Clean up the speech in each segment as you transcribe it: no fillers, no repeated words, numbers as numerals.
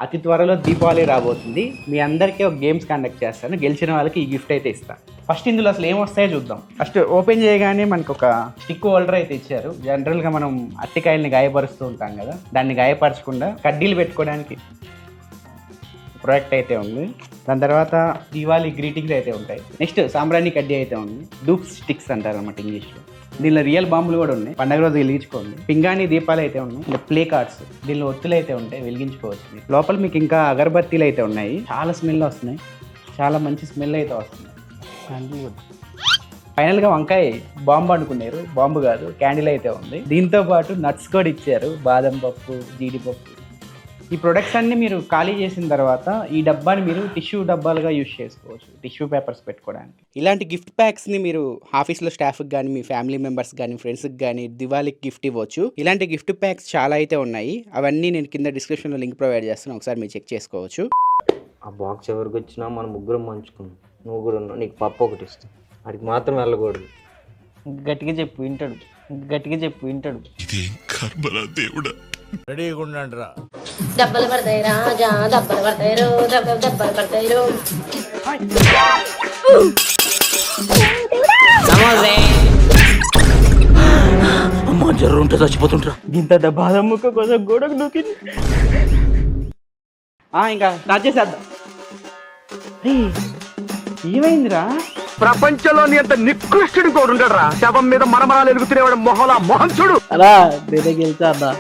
అతి త్వరలో దీపావళి రాబోతుంది. మీ అందరికీ ఒక గేమ్స్ కండక్ట్ చేస్తాను. గెలిచిన వాళ్ళకి ఈ గిఫ్ట్ అయితే ఇస్తాను. ఫస్ట్ ఇందులో అసలు ఏమొస్తాయో చూద్దాం. ఫస్ట్ ఓపెన్ చేయగానే మనకు ఒక స్టిక్ హోల్డర్ అయితే ఇచ్చారు. జనరల్గా మనం అరటికాయల్ని గాయపరుస్తూ ఉంటాం కదా, దాన్ని గాయపరచకుండా కడ్డీలు పెట్టుకోవడానికి ప్రోడక్ట్ అయితే ఉంది. దాని తర్వాత దీవాళీ గ్రీటింగ్స్ అయితే ఉంటాయి. నెక్స్ట్ సాంబ్రాణి కడ్డీ అయితే ఉంది. డూప్ స్టిక్స్ అంటారు అన్నమాట ఇంగ్లీష్లో. దీనిలో రియల్ బాంబులు కూడా ఉన్నాయి, పండగ రోజు వెలిగించుకోండి. పింగాణి దీపాలు అయితే ఉన్నాయి. ఇంకా ప్లే కార్డ్స్, దీనిలో ఒత్తులు అయితే ఉంటాయి, వెలిగించుకోవచ్చు. లోపల మీకు ఇంకా అగరబత్తీలు అయితే ఉన్నాయి. చాలా స్మెల్ వస్తున్నాయి, చాలా మంచి స్మెల్ అయితే వస్తున్నాయి. ఫైనల్గా వంకాయ బాంబు అనుకున్నారు, బాంబు కాదు, క్యాండిల్ అయితే ఉంది. దీంతో పాటు నట్స్ కూడా ఇచ్చారు, బాదం పప్పు, జీడిపప్పు. ఈ ప్రొడక్ట్స్ అన్ని మీరు ఖాళీ చేసిన తర్వాత ఈ డబ్బాని మీరు టిష్యూ డబ్బాలుగా యూజ్ చేసుకోవచ్చు, టిష్యూ పేపర్స్ పెట్టుకోవడానికి. ఇలాంటి గిఫ్ట్ ప్యాక్స్ని మీరు ఆఫీస్లో స్టాఫ్కి కానీ, మీ ఫ్యామిలీ మెంబర్స్ కానీ, ఫ్రెండ్స్కి కానీ దివాళీకి గిఫ్ట్ ఇవ్వచ్చు. ఇలాంటి గిఫ్ట్ ప్యాక్స్ చాలా అయితే ఉన్నాయి. అవన్నీ నేను కింద డిస్క్రిప్షన్లో లింక్ ప్రొవైడ్ చేస్తాను, ఒకసారి మీరు చెక్ చేసుకోవచ్చు. ఆ బాక్స్ ఎవరికి వచ్చినా మనం ముగ్గురం పంచుకున్నాం. నువ్వు కూడా ఉన్నావు, నీకు పప్పు ఒకటి ఇస్తాం. వాడికి మాత్రం వెళ్ళకూడదు. గట్టిగా చెప్పు వింటాడు, గట్టిగా చెప్పు వింటాడు. రెడీగా ఉండండి రా. దెబ్బలు పడతాయి రాజా, దెబ్బలు పడతాయి రో, దెబ్బలు పడతాయి రో. అమ్మ జర్ర ఉంటే చచ్చిపోతుంటరా. ఇంత బాదం ముక్క కోసం గోడకు దూకింది. ఇంకా స్టార్ట్ చేసేద్దాం. ఏమైందిరా? ప్రపంచంలోని అంత నికృష్టుడు కూడా ఉంటాడు. శవం మీద మరమరాలు ఎలుగుతునేవాడు మొహలా మొహం చూడు. అలా నేనే గెలిచా అన్నా.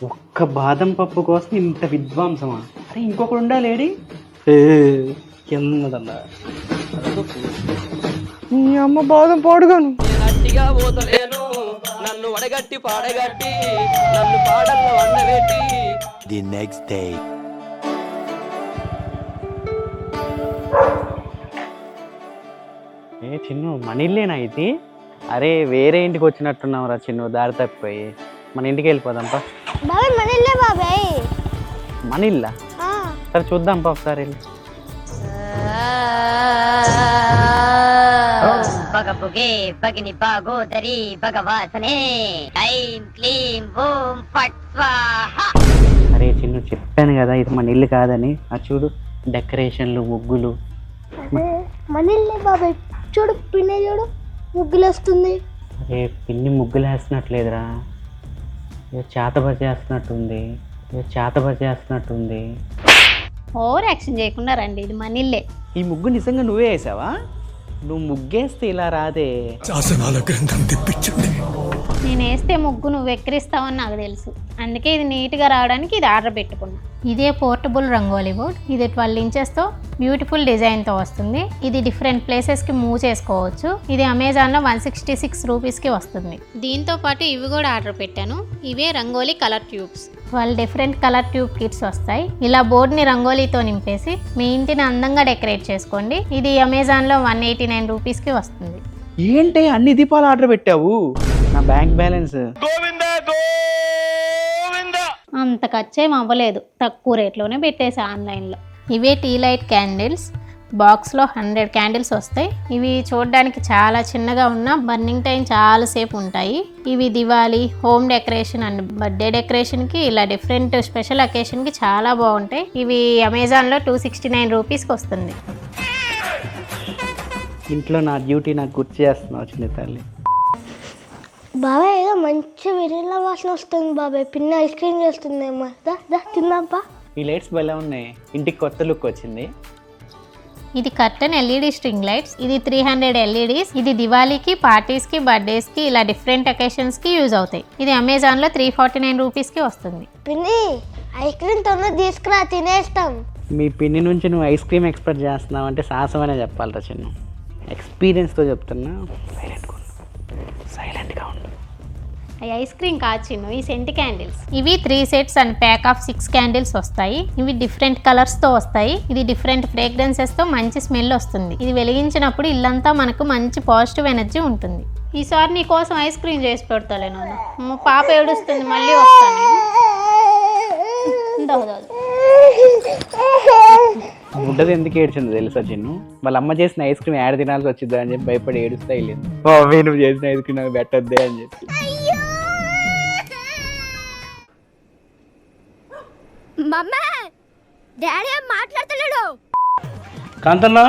ఒక్క బాదం పప్పు కోసం ఇంత విధ్వంసమా? అరే ఇంకొకడు ఉండాలేడి? కిందన్నా నీ అమ్మ బాదం పాడుగాను. గట్టిగా పోతలేను, నన్ను వడగట్టి పాడగట్టి, నన్ను పాడల్లో వండబెట్టి. The next day. చిన్ను మన ఇల్లేనా ఇది? అరే వేరే ఇంటికి వచ్చినట్టున్నాం రా చిన్ను, దారి తప్పిపోయి. మన ఇంటికి వెళ్ళిపోదాంపా. బాబాయ్ మన ఇల్లే బాబాయ్. మన ఇల్లా? సరే చూద్దాంపా ఒకసారి వెళ్ళి. బగబుగే బగిని బాగోదరి భగవాసనే ఐం క్లీం ఓం ఫట్ స్వాహా. అరే చిన్ను చెప్పాను కదా ఇది మన ఇల్లు కాదని. అది చూడు, డెకరేషన్లు, ముగ్గులు. మన ఇల్లే బాబాయ్. చూడు పిన్ని, చూడు ముగ్గులు వస్తుంది. అరే పిన్ని ముగ్గులు వేస్తున్నట్లేదురా, చేతబడి ఓవర్ యాక్షన్ చేయకుండా రండి, ఇది మన ఇల్లే. ఈ ముగ్గు నిజంగా నువ్వే వేసావా? నువ్వు ముగ్గేస్తే ఇలా రాదే. శాసనాల గ్రంథం తెప్పించండి. నేను వేస్తే ముగ్గు నువ్వు ఎక్కిరిస్తావని నాకు తెలుసు, అందుకే ఇది నీట్గా రావడానికి ఇది ఆర్డర్ పెట్టుకున్నా. ఇదే పోర్టబుల్ రంగోలీ బోర్డ్. ఇది 12 ఇంచెస్తో బ్యూటిఫుల్ డిజైన్తో వస్తుంది. ఇది డిఫరెంట్ ప్లేసెస్కి మూవ్ చేసుకోవచ్చు. ఇది అమెజాన్లో 166 రూపీస్కి వస్తుంది. దీంతో పాటు ఇవి కూడా ఆర్డర్ పెట్టాను. ఇవే rangoli colour tubes. 12 different colour tube kits వస్తాయి. ఇలా బోర్డ్ని రంగోలీతో నింపేసి మీ ఇంటిని అందంగా డెకరేట్ చేసుకోండి. ఇది అమెజాన్లో 189 రూపీస్కి వస్తుంది. ఏంటి అన్ని దీపాలు ఆర్డర్ పెట్టావు? నా బ్యాంక్ బ్యాలెన్స్ అంత ఖర్చేం అవ్వలేదు, తక్కువ రేట్లోనే పెట్టేసా ఆన్లైన్లో. ఇవే టీ లైట్ క్యాండిల్స్. బాక్స్లో 100 క్యాండిల్స్ వస్తాయి. ఇవి చూడడానికి చాలా చిన్నగా ఉన్న బర్నింగ్ టైం చాలాసేపు ఉంటాయి. ఇవి Diwali, home decoration and birthday డెకరేషన్కి, ఇలా డిఫరెంట్ స్పెషల్ అకేషన్కి చాలా బాగుంటాయి. ఇవి అమెజాన్లో 269 రూపీస్కి వస్తుంది. ఇంట్లో నా డ్యూటీ నాకు గుర్తు చేస్తున్నావు చిన్న తల్లి. బాబాయ్ ఏదో మంచి వెనిలా వాసన వస్తుంది బాబాయ్. పిన్ని ఐస్ క్రీమ్ చేస్తుందేమో. తిందాంపా. ఈ లైట్స్ భలే ఉన్నాయి, ఇంటికి కొత్త లుక్ వచ్చింది. ఇది కర్టన్ ఎల్ఈడి స్ట్రింగ్ లైట్స్. ఇది 300 ఎల్ఈడీస్. ఇది దివాళీకి, పార్టీస్కి, బర్త్డేస్కి, ఇలా డిఫరెంట్ అకేషన్స్కి యూజ్ అవుతాయి. ఇది అమెజాన్లో 349 రూపీస్కి వస్తుంది. పిన్ని ఐస్ క్రీమ్ తొందర తీసుకురా, తినేస్తాం. మీ పిన్ని నుంచి నువ్వు ఐస్ క్రీమ్ ఎక్స్పెక్ట్ చేస్తున్నావు అంటే సాహసమనే చెప్పాలరా చిన్న. ఎక్స్పీరియన్స్తో చెప్తున్నా. సైలెంట్గా ఉండు. ఈ ఐస్ క్రీమ్ కాచిను. ఈ సెంట్ క్యాండిల్స్. ఇవి 3 sets and pack of 6 candles వస్తాయి. ఇవి డిఫరెంట్ కలర్స్తో వస్తాయి. ఇది డిఫరెంట్ ఫ్రేగ్రెన్సెస్తో మంచి స్మెల్ వస్తుంది. ఇది వెలిగించినప్పుడు ఇల్లంతా మనకు మంచి పాజిటివ్ ఎనర్జీ ఉంటుంది. ఈసారి నీ కోసం ఐస్ క్రీమ్ చేసి పెడతాలే నాన్న. మా పాప ఏడుస్తుంది, మళ్ళీ వస్తాను. గుడ్డది ఎందుకు ఏడ్చిందో తెలుసా చిన్ను? వాళ్ళ అమ్మ చేసిన ఐస్ క్రీమ్ యాడ్ తినాల్సి వచ్చిందా అని చెప్పి భయపడి ఏడుస్తా వెళ్ళింది. నువ్వు చేసిన ఐస్ క్రీమ్ నాకు పెట్టద్దే అని చెప్పి. మమ్మీ డాడీ ఏం మాట్లాడతలేడు. కాంతన్న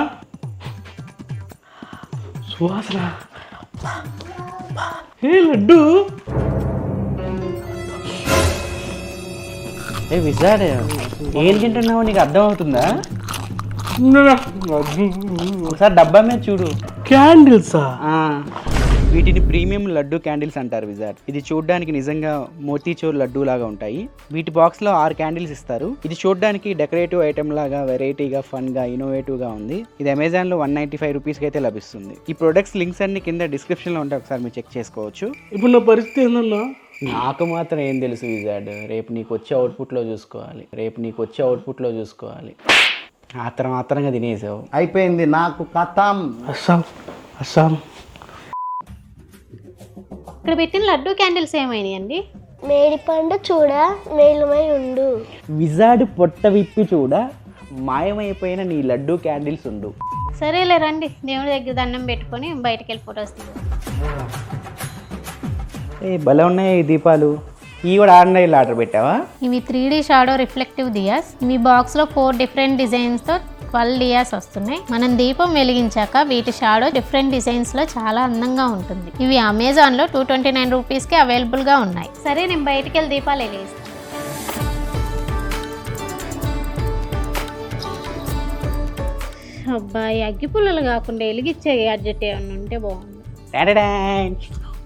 సువాసన ఏ లడ్డు ఏ విజాడ్ ఏం తింటున్నావు నీకు అర్థం అవుతుందా? ఒకసారి డబ్బా మీద చూడు. క్యాండిల్సా? వీటిని ప్రీమియం లడ్డు క్యాండిల్స్ అంటారు విజాడ్. ఇది చూడడానికి నిజంగా మోతీచూర్ లడ్డు లాగా ఉంటాయి. వీటి బాక్స్ లో 6 క్యాండిల్స్ ఇస్తారు. ఇది చూడడానికి డెకరేటివ్ ఐటమ్ లాగా వెరైటీగా ఫన్ గా ఇన్నోవేటివ్ గా ఉంది. ఇది అమెజాన్ లో 195 రూపీస్ కి అయితే లభిస్తుంది. ఈ ప్రొడక్ట్స్ లింక్స్ అన్ని కింద డిస్క్రిప్షన్ లో ఉంటాయి, ఒకసారి మీరు చెక్ చేసుకోవచ్చు. ఇప్పుడు నా పరిస్థితి ఏందన్నా? నాకు మాత్రం ఏం తెలుసు విజాడ్, రేపు నీకు వచ్చే అవుట్పుట్లో చూసుకోవాలి. ఆత్రంగా తినేసావు. అయిపోయింది నాకు కథం. అస్సాం ఇక్కడ పెట్టిన లడ్డు క్యాండిల్స్ ఏమైనాయి అండి? మేడిపండు చూడ మేలుమై ఉండు. విజాడ్ పొట్ట విప్పి చూడ మాయమైపోయిన నీ లడ్డు క్యాండిల్స్ ఉండు. సరేలే రండి, దేవుడి దగ్గర దండం పెట్టుకొని బయటకు వెళ్ళి ఫొటోస్ తీద్దాం. ఏ భలే ఉన్నాయి ఈ దీపాలు. ఇవి కూడా ఆన్లైన్లో ఆర్డర్ పెట్టావా? ఇవి 3D షాడో రిఫ్లెక్టివ్ దియాస్. మీ బాక్స్లో 4 డిఫరెంట్ డిజైన్స్తో 12 డియాస్ వస్తున్నాయి. మనం దీపం వెలిగించాక వీటి షాడో డిఫరెంట్ డిజైన్స్లో చాలా అందంగా ఉంటుంది. ఇవి అమెజాన్లో 229 రూపీస్కి అవైలబుల్గా ఉన్నాయి. సరే నేను బయటికి వెళ్ళి దీపాలు వెలిగిస్తాను. అబ్బాయి అగ్గిపుల్లలు కాకుండా వెలిగించే గ్యాడ్జెట్ ఏమన్నా ఉంటే బాగుంది.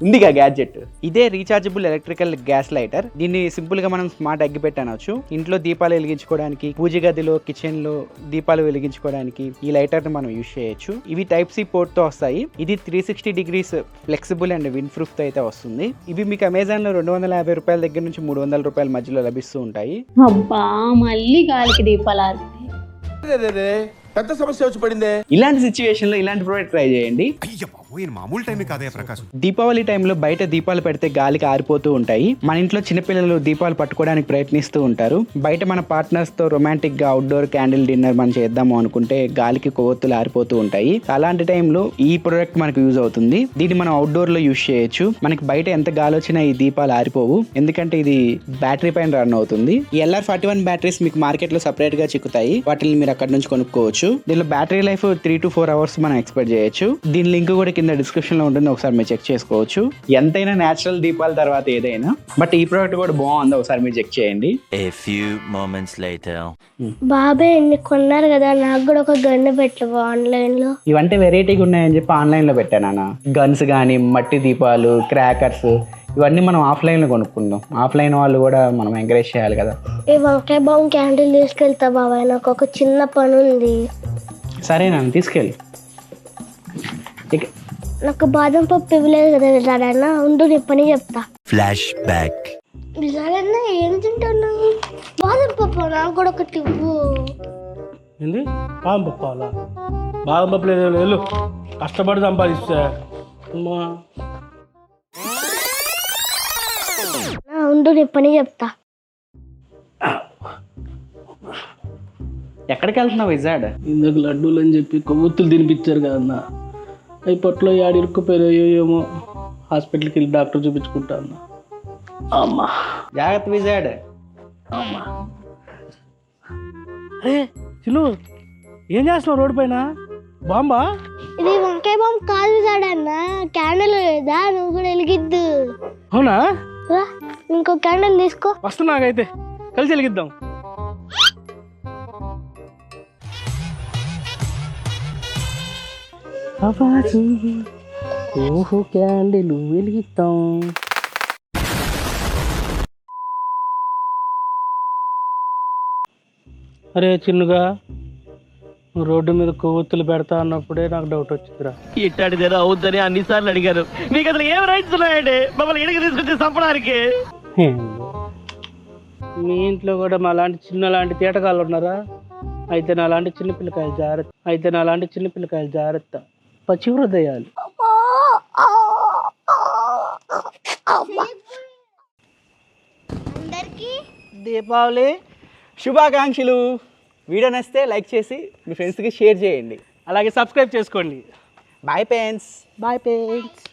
ఉందిగా గ్యాడ్జెట్. ఇదే రీఛార్జబుల్ ఎలక్ట్రికల్ గ్యాస్ లైటర్. దీన్ని సింపుల్ గా మనం స్మార్ట్ అగ్గి పెట్టనవచ్చు. ఇంట్లో దీపాలు వెలిగించుకోవడానికి, పూజ గదిలో, కిచెన్ లో దీపాలు వెలిగించుకోవడానికి ఈ లైటర్ ని మనం యూజ్ చేయొచ్చు. ఇవి టైప్ సి పోర్ట్ తో వస్తాయి. ఇది 360 degrees flexible and wind proof తో అయితే వస్తుంది. ఇవి మీకు అమెజాన్ లో 250 రూపాయల దగ్గర నుంచి 300 రూపాయల మధ్యలో లభిస్తూ ఉంటాయి. అబ్బా మళ్ళీ గాలికి దీపాలు పెద్ద సమస్య వచ్చి పడిందే. ఇలాంటి సిచ్యువేషన్ లో ఇలాంటి ప్రోడక్ట్ ట్రై చేయండి. మామూలు టైం కాదే ప్రకాశం. దీపావళి టైంలో బయట దీపాలు పెడితే గాలికి ఆరిపోతూ ఉంటాయి. మన ఇంట్లో చిన్నపిల్లలు దీపాలు పట్టుకోవడానికి ప్రయత్నిస్తూ ఉంటారు. బయట మన పార్ట్నర్స్ తో రొమాంటిక్ గా అవుట్డోర్ క్యాండిల్ డిన్నర్ మనం చేద్దాము అనుకుంటే గాలికి కొవ్వొత్తులు ఆరిపోతూ ఉంటాయి. అలాంటి టైంలో ఈ ప్రోడక్ట్ మనకు యూజ్ అవుతుంది. దీన్ని మనం అవుట్డోర్ లో యూజ్ చేయొచ్చు. మనకి బయట ఎంత గాలి వచ్చినా ఈ దీపాలు ఆరిపోవు, ఎందుకంటే ఇది బ్యాటరీ పైన రన్ అవుతుంది. ఈ LR41 బ్యాటరీస్ మీకు మార్కెట్ లో సెపరేట్ గా చిక్కుతాయి. వాటిని మీరు అక్కడ నుంచి కొనుక్కోవచ్చు. దీనిలో బ్యాటరీ లైఫ్ 3 to 4 hours మనం ఎక్స్పెక్ట్ చేయొచ్చు. దీని లింక్ కూడా కింద డిస్క్రిప్షన్ లో ఉంటుంది, ఒకసారి మీరు చెక్ చేసుకోవచ్చు. ఎంతైనా నేచురల్ దీపాల తర్వాత ఏదైనా, బట్ ఈ ప్రోడక్ట్ కూడా బాగుంది, ఒకసారి మీరు చెక్ చేయండి. A few moments later. బాబాయ్ ఎన్ని కొన్నారు కదా, నాకు కూడా ఒక గన్ను పెట్టు ఆన్లైన్ లో. ఇవంటే వెరైటీగా ఉన్నాయని చెప్పి ఆన్లైన్ లో పెట్టాను. గన్స్ కానీ, మట్టి దీపాలు, క్రాకర్స్, ఇవన్నీ మనం ఆఫ్లైన్ లో కొనుక్కుందాం. ఆఫ్లైన్ వాళ్ళు కూడా మనం ఎంకరేజ్ చేయాలి కదా. ఈ వంకాయ బాబు క్యాండిల్ తీసుకెళ్తా బాబాయ్, నాకు ఒక చిన్న పని ఉంది. సరేనా, తీసుకెళ్ళి. నాకు బాదం పప్పు ఇవ్వలేదు కదా విజాడన్న, ఉండు నీ పని చెప్తా. Flash back. విజాడన్న ఏం తింటున్నావు? బాదం పప్పు నాకు కూడా ఒకటి ఇవ్వు. ఏంది బాదం పప్పు కావాలా? బాదం పప్పు లేదు, వెళ్ళు కష్టపడి సంపాదిస్తే. ఉండు నీ పని చెప్తా. ఎక్కడికి వెళ్తున్నావు విజాడ్? ఇందాక లడ్డూలు అని చెప్పి కొవ్వొత్తులు తినిపించారు కదన్న, అవి పొట్టలో యాడ ఇరుక్కుపోయాయో ఏమో. హాస్పిటల్కి వెళ్ళి డాక్టర్ చూపించుకుంటా అన్న. అమ్మా జాగ్రత్త విజాడ్. అమ్మా అరే చిలు, ఏం చేస్తున్నావు రోడ్డు పైన? బాంబా? ఇది వంకాయ బాంబు కాదు విజాడన్న, క్యాండిల్ లేదా, నువ్వు కూడా వెలిగిద్దు. అవునా? ఇంకో క్యాండిల్ తీసుకో. వస్తున్నాగైతే కలిసి వెలిగిద్దాం. ఓహో క్యాండిల్ వెలిగిస్తాం. అరే చిన్నుగా, రోడ్డు మీద కొవ్వొత్తులు పెడతా అన్నప్పుడే నాకు డౌట్ వచ్చిందిరా. ఇట్టాడిదేదో అవుద్దని అన్నిసార్లు అడిగారు. మీకు అసలు ఏం రైట్స్ ఉన్నాయండి మమ్మల్ని ఇడికి తీసుకొచ్చి చంపడానికి? మీ ఇంట్లో కూడా మా లాంటి చిన్న లాంటి తేటకాళ్ళు ఉన్నారా? అయితే నా లాంటి చిన్న పిల్లకాయలు జాగ్రత్త, పచ్చి హృదయాలు. దీపావళి శుభాకాంక్షలు. వీడియో నచ్చితే లైక్ చేసి మీ ఫ్రెండ్స్కి షేర్ చేయండి. అలాగే సబ్స్క్రైబ్ చేసుకోండి. Boy parents. Boy parents.